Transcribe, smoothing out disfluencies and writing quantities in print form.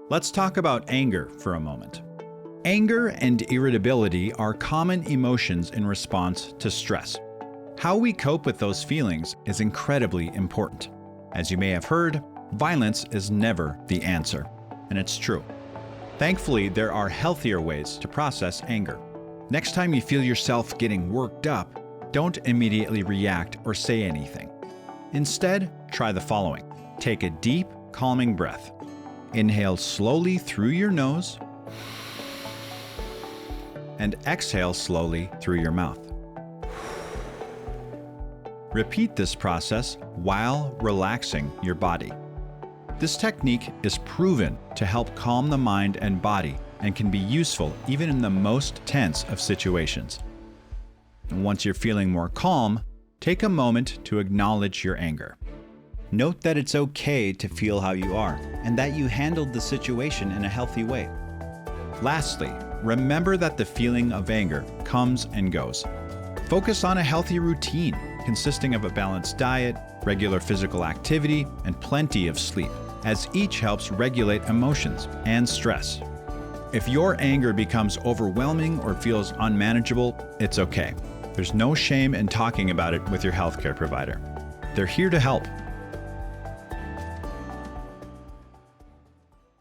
Let's talk about anger for a moment. Anger and irritability are common emotions in response to stress. How we cope with those feelings is incredibly important. As you may have heard, violence is never the answer, and it's true. Thankfully, there are healthier ways to process anger. Next time you feel yourself getting worked up, don't immediately react or say anything. Instead, try the following. Take a deep, calming breath. Inhale slowly through your nose and exhale slowly through your mouth. Repeat this process while relaxing your body. This technique is proven to help calm the mind and body and can be useful even in the most tense of situations. And once you're feeling more calm, take a moment to acknowledge your anger. Note that it's okay to feel how you are and that you handled the situation in a healthy way. Lastly, remember that the feeling of anger comes and goes. Focus on a healthy routine consisting of a balanced diet, regular physical activity, and plenty of sleep, as each helps regulate emotions and stress. If your anger becomes overwhelming or feels unmanageable, it's okay. There's no shame in talking about it with your healthcare provider. They're here to help.